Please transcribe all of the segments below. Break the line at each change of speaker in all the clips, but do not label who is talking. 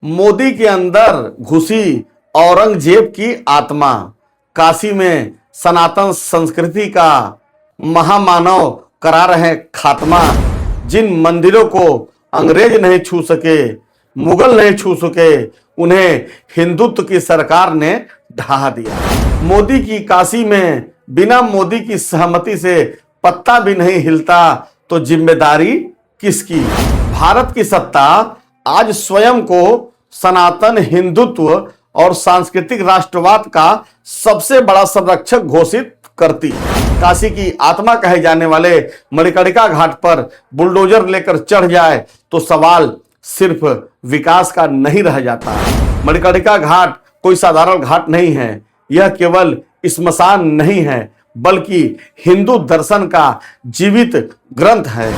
मोदी के अंदर घुसी औरंगजेब की आत्मा, काशी में सनातन संस्कृति का महामानव करा रहे खात्मा। जिन मंदिरों को अंग्रेज नहीं छू सके, मुगल नहीं छू सके, उन्हें हिंदुत्व की सरकार ने ढहा दिया। मोदी की काशी में बिना मोदी की सहमति से पत्ता भी नहीं हिलता, तो जिम्मेदारी किसकी? भारत की सत्ता आज स्वयं को सनातन हिंदुत्व और सांस्कृतिक राष्ट्रवाद का सबसे बड़ा संरक्षक घोषित करती है। काशी की आत्मा कहे जाने वाले मणिकर्णिका घाट पर बुलडोजर लेकर चढ़ जाए तो सवाल सिर्फ विकास का नहीं रह जाता। मणिकर्णिका घाट कोई साधारण घाट नहीं है, यह केवल स्मशान नहीं है, बल्कि हिंदू दर्शन का जीवित ग्रंथ है।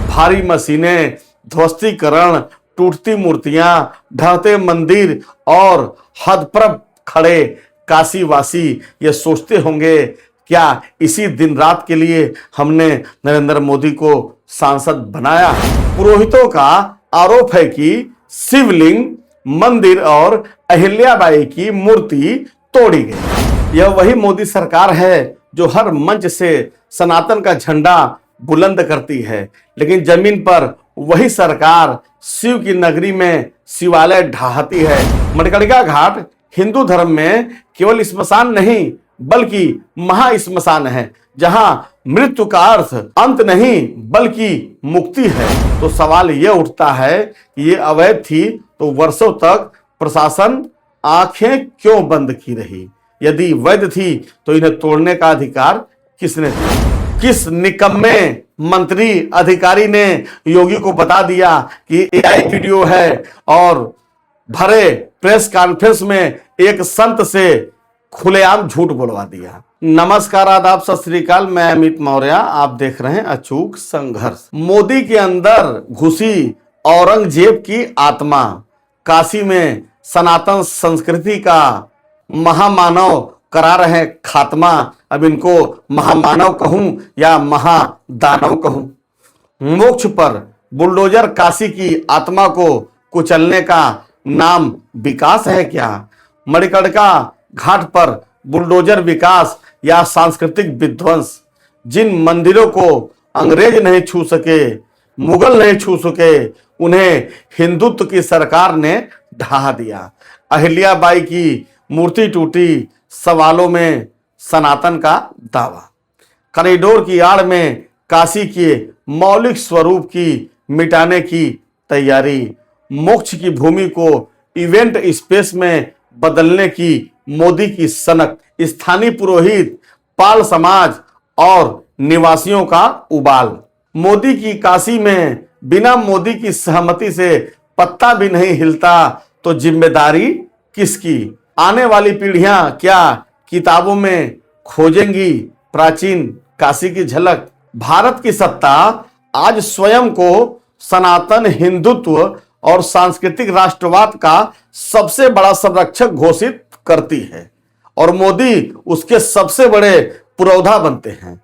भारी मशीनें, ध्वस्तीकरण, टूटती मूर्तियां, ढहते मंदिर और हदप्रभ खड़े काशीवासी ये सोचते होंगे, क्या इसी दिन रात के लिए हमने नरेंद्र मोदी को सांसद बनाया? पुरोहितों का आरोप है कि शिवलिंग, मंदिर और अहिल्याबाई की मूर्ति तोड़ी गई। यह वही मोदी सरकार है जो हर मंच से सनातन का झंडा बुलंद करती है, लेकिन जमीन पर वही सरकार शिव की नगरी में शिवालय ढाहती है। मणिकर्णिका घाट हिंदू धर्म में केवल स्मशान नहीं, बल्कि महाश्मशान है, जहां मृत्यु का अर्थ अंत नहीं बल्कि मुक्ति है। तो सवाल यह उठता है कि ये अवैध थी तो वर्षों तक प्रशासन आंखें क्यों बंद की रही? यदि वैध थी तो इन्हें तोड़ने का अधिकार किसने दिया? किस निकम्मे मंत्री अधिकारी ने योगी को बता दिया कि एआई वीडियो है और भरे प्रेस कॉन्फ्रेंस में एक संत से खुलेआम झूठ बोलवा दिया? नमस्कार, आदाब, सत श्री अकाल। मैं अमित मौर्य, आप देख रहे हैं अचूक संघर्ष। मोदी के अंदर घुसी औरंगजेब की आत्मा, काशी में सनातन संस्कृति का महामानव करा रहे खात्मा। अब इनको महामानव कहूं या महादानव कहूं? मोक्ष पर बुलडोजर काशी की आत्मा को कुचलने का नाम विकास है क्या? मणिकर्णिका घाट पर बुलडोजर विकास या सांस्कृतिक विध्वंस? जिन मंदिरों को अंग्रेज नहीं छू सके, मुगल नहीं छू सके, उन्हें हिंदुत्व की सरकार ने ढहा दिया। अहिल्याबाई की मूर्ति टूटी, सवालों में सनातन का दावा। कॉरिडोर की आड़ में काशी के मौलिक स्वरूप की मिटाने की तैयारी। मोक्ष की भूमि को इवेंट स्पेस में बदलने की मोदी की सनक। स्थानीय पुरोहित, पाल समाज और निवासियों का उबाल। मोदी की काशी में बिना मोदी की सहमति से पत्ता भी नहीं हिलता, तो जिम्मेदारी किसकी? आने वाली पीढ़ियां क्या किताबों में खोजेंगी प्राचीन काशी की झलक? भारत की सत्ता आज स्वयं को सनातन हिंदुत्व और सांस्कृतिक राष्ट्रवाद का सबसे बड़ा संरक्षक घोषित करती है और मोदी उसके सबसे बड़े पुरोधा बनते हैं।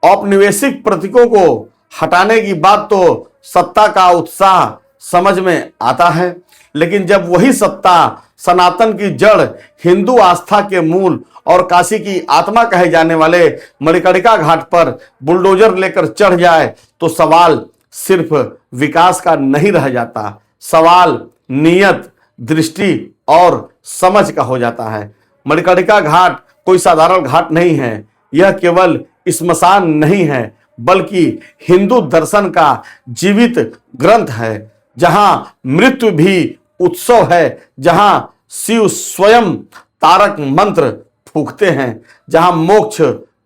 औपनिवेशिक प्रतीकों को हटाने की बात तो सत्ता का उत्साह समझ में आता है, लेकिन जब वही सत्ता सनातन की जड़, हिंदू आस्था के मूल और काशी की आत्मा कहे जाने वाले मणिकर्णिका घाट पर बुलडोजर लेकर चढ़ जाए तो सवाल सिर्फ विकास का नहीं रह जाता, सवाल नियत, दृष्टि और समझ का हो जाता है। मणिकर्णिका घाट कोई साधारण घाट नहीं है, यह केवल स्मशान नहीं है, बल्कि हिंदू दर्शन का जीवित ग्रंथ है, जहां मृत्यु भी उत्सव है, जहां शिव स्वयं तारक मंत्र फूंकते हैं, जहां मोक्ष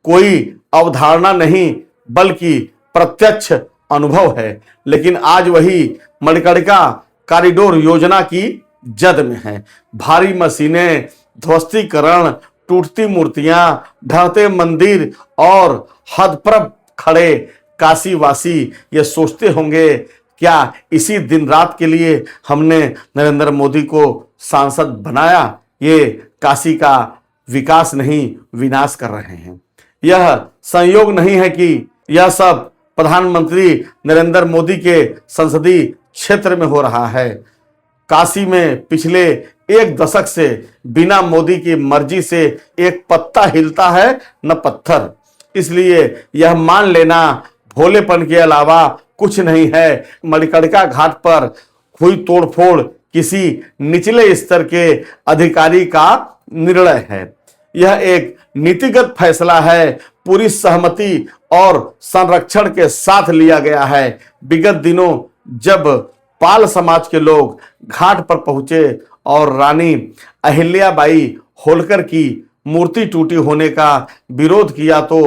कोई अवधारणा नहीं बल्कि प्रत्यक्ष अनुभव है। लेकिन आज वही मणिकर्णिका कॉरिडोर योजना की जद में है। भारी मशीनें, ध्वस्तीकरण, टूटती मूर्तियां, ढहते मंदिर और हदप्रभ खड़े काशीवासी ये सोचते होंगे, क्या इसी दिन रात के लिए हमने नरेंद्र मोदी को सांसद बनाया? ये काशी का विकास नहीं, विनाश कर रहे हैं। यह संयोग नहीं है कि यह सब प्रधानमंत्री नरेंद्र मोदी के संसदीय क्षेत्र में हो रहा है। काशी में पिछले एक दशक से बिना मोदी की मर्जी से एक पत्ता हिलता है न पत्थर। इसलिए यह मान लेना भोलेपन के अलावा कुछ नहीं है। मणिकर्णिका घाट पर हुई तोड़फोड़ किसी निचले स्तर के अधिकारी का निर्णय है। यह एक नीतिगत फैसला है, पूरी सहमति और संरक्षण के साथ लिया गया है। विगत दिनों जब पाल समाज के लोग घाट पर पहुंचे और रानी अहिल्याबाई होलकर की मूर्ति टूटी होने का विरोध किया तो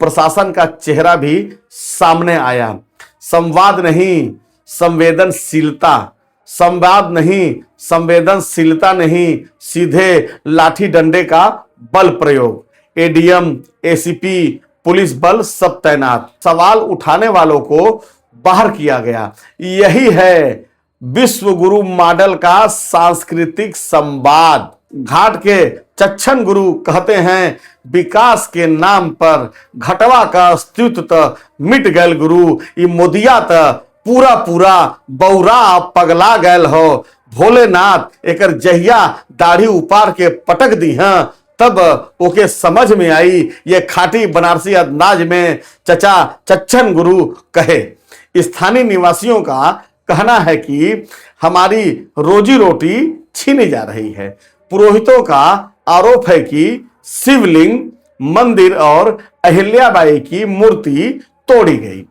प्रशासन का चेहरा भी सामने आया। संवाद नहीं संवेदनशीलता, संवाद नहीं संवेदनशीलता नहीं, सीधे लाठी डंडे का बल प्रयोग। एडीएम, एसीपी, पुलिस बल सब तैनात। सवाल उठाने वालों को बाहर किया गया। यही है विश्व गुरु मॉडल का सांस्कृतिक संवाद। घाट के चच्छन गुरु कहते हैं, विकास के नाम पर घटवा का अस्तित्व त मिट गैल गुरु। ई मोदिया त पूरा पूरा बौरा पगला गैल हो। भोलेनाथ एकर जहिया दाढ़ी उपार के पटक दी हैं, तब ओके समझ में आई ये खाटी बनारसी अंदाज में चचा चच्छन गुरु कहे। स्थानीय निवासियों का कहना है कि हमारी रोजी रोटी छीनी जा रही है। पुरोहितों का आरोप है कि शिवलिंग, मंदिर और अहिल्याबाई की मूर्ति तोड़ी गई।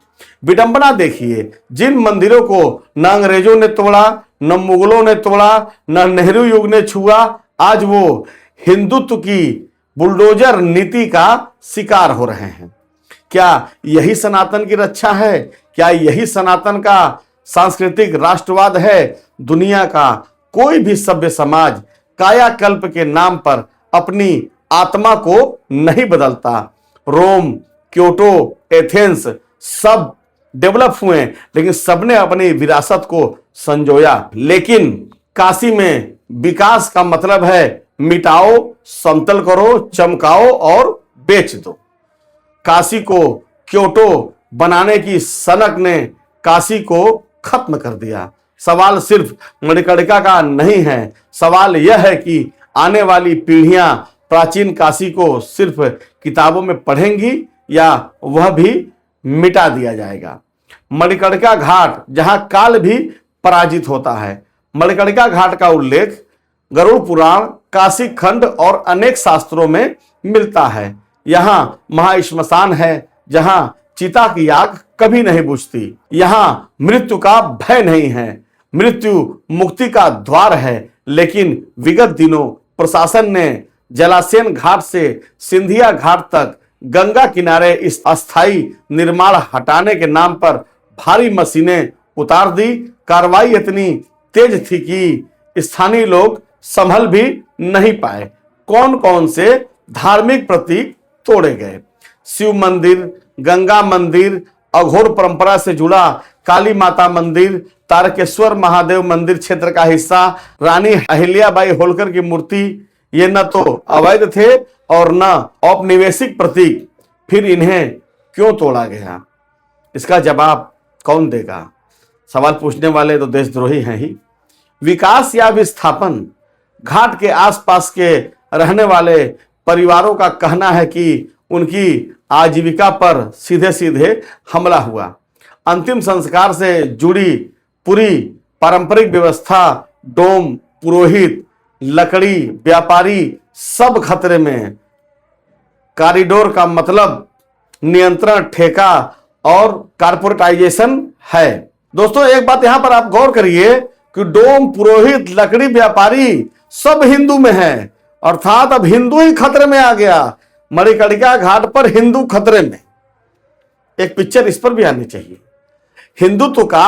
विडंबना देखिए, जिन मंदिरों को न अंग्रेजों ने तोड़ा, न मुगलों ने तोड़ा, न नेहरू युग ने छुआ, आज वो हिंदुत्व की बुलडोजर नीति का शिकार हो रहे हैं। क्या यही सनातन की रक्षा है? क्या यही सनातन का सांस्कृतिक राष्ट्रवाद है? दुनिया का कोई भी सभ्य समाज कायाकल्प के नाम पर अपनी आत्मा को नहीं बदलता। रोम, क्योटो, एथेंस सब डेवलप हुए, लेकिन सबने अपनी विरासत को संजोया। लेकिन काशी में विकास का मतलब है मिटाओ, समतल करो, चमकाओ और बेच दो। काशी को क्योटो बनाने की सनक ने काशी को खत्म कर दिया। सवाल सिर्फ मणिकर्णिका का नहीं है, सवाल यह है कि आने वाली पीढ़ियां प्राचीन काशी को सिर्फ किताबों में पढ़ेंगी या वह भी मिटा दिया जाएगा। मणिकर्णिका घाट जहां काल भी पराजित होता है। मणिकर्णिका घाट का उल्लेख गरुड़ पुराण, काशी खंड और अनेक शास्त्रों में मिलता है। यहां महाश्मशान है जहां चिता की आग कभी नहीं बुझती। यहां मृत्यु का भय नहीं है, मृत्यु मुक्ति का द्वार है। लेकिन विगत दिनों प्रशासन ने जलाशयन घाट से सिंधिया घाट तक गंगा किनारे इस अस्थायी निर्माण हटाने के नाम पर भारी मशीनें उतार दी। कार्रवाई इतनी तेज थी कि स्थानीय लोग संभल भी नहीं पाए। कौन कौन से धार्मिक प्रतीक तोड़े गए? शिव मंदिर, गंगा मंदिर, अघोर परंपरा से जुड़ा काली माता मंदिर, तारकेश्वर महादेव मंदिर क्षेत्र का हिस्सा, रानी अहिल्याबाई होलकर की मूर्ति, ये न तो अवैध थे और न औपनिवेशिक प्रतीक। फिर इन्हें क्यों तोड़ा गया? इसका जवाब कौन देगा? सवाल पूछने वाले तो देशद्रोही हैं ही। विकास या विस्थापन? घाट के आसपास के रहने वाले परिवारों का कहना है कि उनकी आजीविका पर सीधे सीधे हमला हुआ। अंतिम संस्कार से जुड़ी पूरी पारंपरिक व्यवस्था, डोम, पुरोहित, लकड़ी, व्यापारी सब खतरे में। कॉरिडोर का मतलब नियंत्रण, ठेका और कारपोरेटाइजेशन है। दोस्तों, एक बात यहां पर आप गौर करिए कि डोम, पुरोहित, लकड़ी, व्यापारी सब हिंदू में है, अर्थात अब हिंदू ही खतरे में आ गया। मणिकर्णिका घाट पर हिंदू खतरे में। एक पिक्चर इस पर भी आनी चाहिए। हिंदुत्व का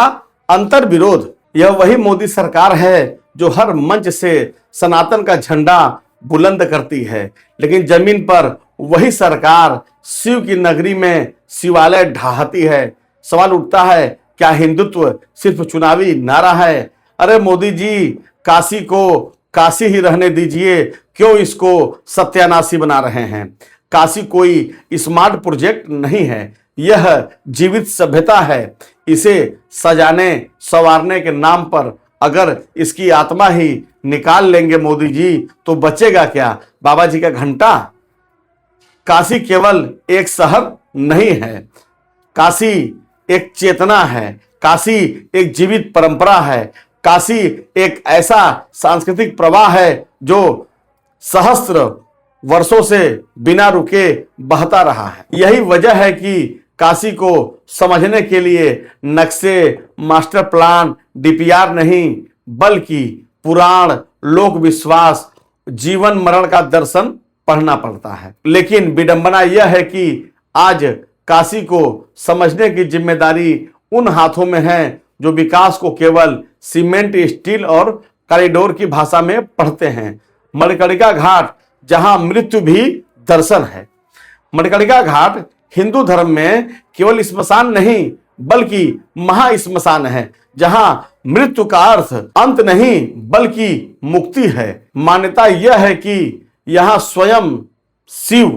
अंतर विरोध, यह वही मोदी सरकार है जो हर मंच से सनातन का झंडा बुलंद करती है, लेकिन जमीन पर वही सरकार शिव की नगरी में शिवालय ढाहती है। सवाल उठता है, क्या हिंदुत्व सिर्फ चुनावी नारा है? अरे मोदी जी, काशी को काशी ही रहने दीजिए, क्यों इसको सत्यानाशी बना रहे हैं? काशी कोई स्मार्ट प्रोजेक्ट नहीं है, यह जीवित सभ्यता है। इसे सजाने संवारने के नाम पर अगर इसकी आत्मा ही निकाल लेंगे मोदी जी तो बचेगा क्या बाबा जी का घंटा। काशी केवल एक शहर नहीं है, काशी एक चेतना है, काशी एक जीवित परंपरा है, काशी एक ऐसा सांस्कृतिक प्रवाह है जो सहस्त्र वर्षों से बिना रुके बहता रहा है। यही वजह है कि काशी को समझने के लिए नक्शे, मास्टर प्लान, डीपीआर नहीं बल्कि पुराण, लोक विश्वास, जीवन मरण का दर्शन पढ़ना पड़ता है। लेकिन विडंबना यह है कि आज काशी को समझने की जिम्मेदारी उन हाथों में है जो विकास को केवल सीमेंट, स्टील और कॉरिडोर की भाषा में पढ़ते हैं। मणिकर्णिका घाट जहां मृत्यु भी दर्शन है। मणिकर्णिका घाट हिंदू धर्म में केवल स्मशान नहीं बल्कि महाश्मशान है, जहां मृत्यु का अर्थ अंत नहीं बल्कि मुक्ति है। मान्यता यह है कि यहां स्वयं शिव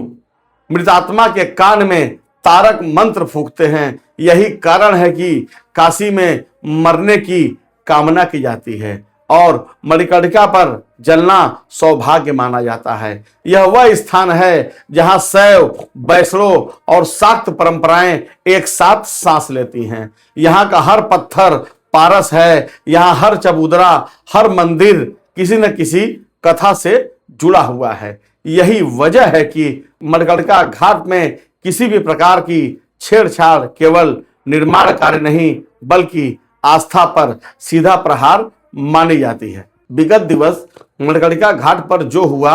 मृतात्मा के कान में तारक मंत्र फूंकते हैं। यही कारण है कि काशी में मरने की कामना की जाती है और मणिकर्णिका पर जलना सौभाग्य माना जाता है। यह वह स्थान है जहां शैव, वैष्णव और शाक्त परंपराएं एक साथ सांस लेती हैं। यहाँ का हर पत्थर पारस है, यहाँ हर चबूतरा, हर मंदिर किसी न किसी कथा से जुड़ा हुआ है। यही वजह है कि मणिकर्णिका घाट में किसी भी प्रकार की छेड़छाड़ केवल निर्माण कार्य नहीं बल्कि आस्था पर सीधा प्रहार मानी जाती है। विगत दिवस मणिकर्णिका घाट पर जो हुआ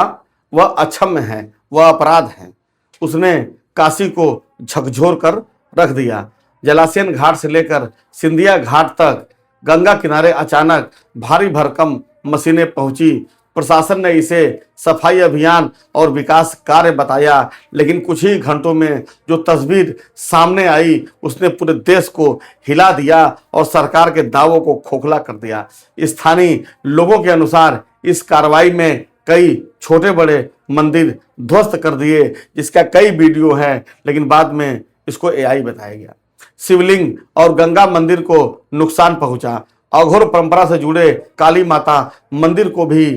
वह अक्षम्य है, वह अपराध है। उसने काशी को झकझोर कर रख दिया। जलाशयन घाट से लेकर सिंधिया घाट तक गंगा किनारे अचानक भारी भरकम मशीनें पहुंची। प्रशासन ने इसे सफाई अभियान और विकास कार्य बताया, लेकिन कुछ ही घंटों में जो तस्वीर सामने आई उसने पूरे देश को हिला दिया और सरकार के दावों को खोखला कर दिया। स्थानीय लोगों के अनुसार इस कार्रवाई में कई छोटे बड़े मंदिर ध्वस्त कर दिए, जिसका कई वीडियो है, लेकिन बाद में इसको एआई बताया गया। शिवलिंग और गंगा मंदिर को नुकसान पहुंचा। अघोर परंपरा से जुड़े काली माता मंदिर को भी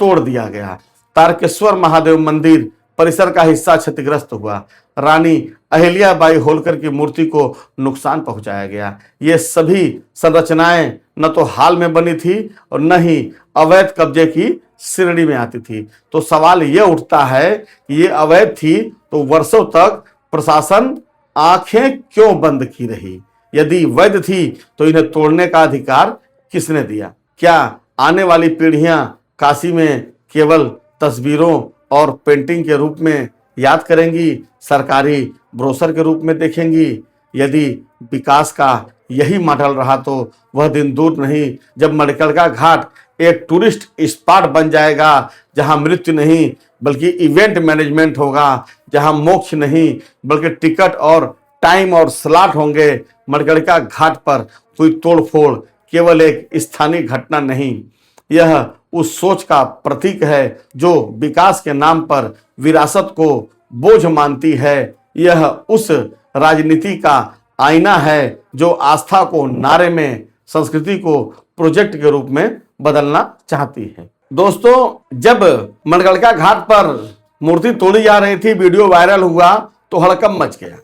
तोड़ दिया गया। तारकेश्वर महादेव मंदिर परिसर का हिस्सा क्षतिग्रस्त हुआ। रानी अहिल्याबाई होलकर की मूर्ति को नुकसान पहुंचाया गया। ये सभी संरचनाएं न तो हाल में बनी थी और न ही अवैध कब्जे की श्रेणी में आती थी। तो सवाल ये उठता है कि ये अवैध थी तो वर्षों तक प्रशासन आंखें क्यों बंद की रही? यदि वैध थी तो इन्हें तोड़ने का अधिकार किसने दिया? क्या आने वाली पीढ़ियां काशी में केवल तस्वीरों और पेंटिंग के रूप में याद करेंगी, सरकारी ब्रोशर के रूप में देखेंगी? यदि विकास का यही मॉडल रहा तो वह दिन दूर नहीं जब मणिकर्णिका घाट एक टूरिस्ट स्पॉट बन जाएगा, जहां मृत्यु नहीं बल्कि इवेंट मैनेजमेंट होगा, जहां मोक्ष नहीं बल्कि टिकट और टाइम और स्लॉट होंगे। मणिकर्णिका घाट पर कोई तोड़फोड़ केवल एक स्थानीय घटना नहीं, यह उस सोच का प्रतीक है जो विकास के नाम पर विरासत को बोझ मानती है। यह उस राजनीति का आईना है जो आस्था को नारे में, संस्कृति को प्रोजेक्ट के रूप में बदलना चाहती है। दोस्तों, जब मणिकर्णिका घाट पर मूर्ति तोड़ी जा रही थी, वीडियो वायरल हुआ तो हड़कंप मच गया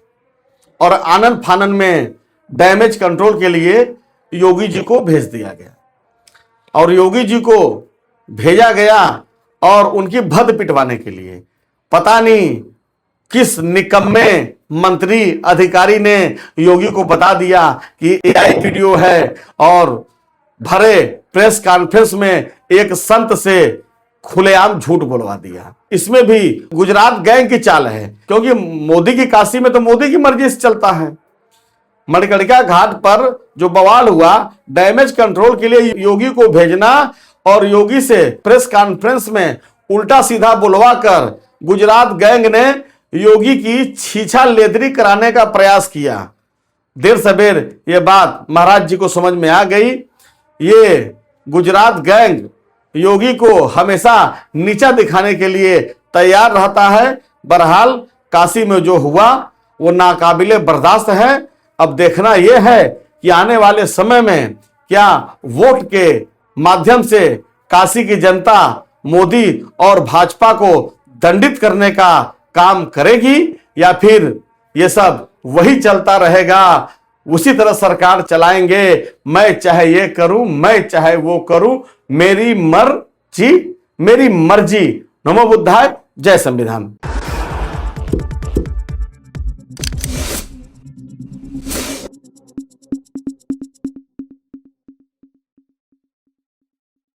और आनन फानन में डैमेज कंट्रोल के लिए योगी जी को भेज दिया गया और योगी जी को भेजा गया और उनकी भद पिटवाने के लिए। पता नहीं किस निकम्मे मंत्री अधिकारी ने योगी को बता दिया कि एआई वीडियो है और भरे प्रेस कॉन्फ्रेंस में एक संत से खुलेआम झूठ बोलवा दिया। इसमें भी गुजरात गैंग की चाल है, क्योंकि मोदी की काशी में तो मोदी की मर्जी से चलता है। मणिकर्णिका घाट पर जो बवाल हुआ, डैमेज कंट्रोल के लिए योगी को भेजना और योगी से प्रेस कॉन्फ्रेंस में उल्टा सीधा बुलवा कर गुजरात गैंग ने योगी की छीछा लेदरी कराने का प्रयास किया। देर सबेर ये बात महाराज जी को समझ में आ गई। ये गुजरात गैंग योगी को हमेशा नीचा दिखाने के लिए तैयार रहता है। बहरहाल काशी में जो हुआ वो नाकाबिले बर्दाश्त है। अब देखना यह है कि आने वाले समय में क्या वोट के माध्यम से काशी की जनता मोदी और भाजपा को दंडित करने का काम करेगी, या फिर ये सब वही चलता रहेगा, उसी तरह सरकार चलाएंगे, मैं चाहे ये करूं, मैं चाहे वो करूं, मेरी मर्जी मेरी मर्जी। नमो बुद्धाय, जय संविधान।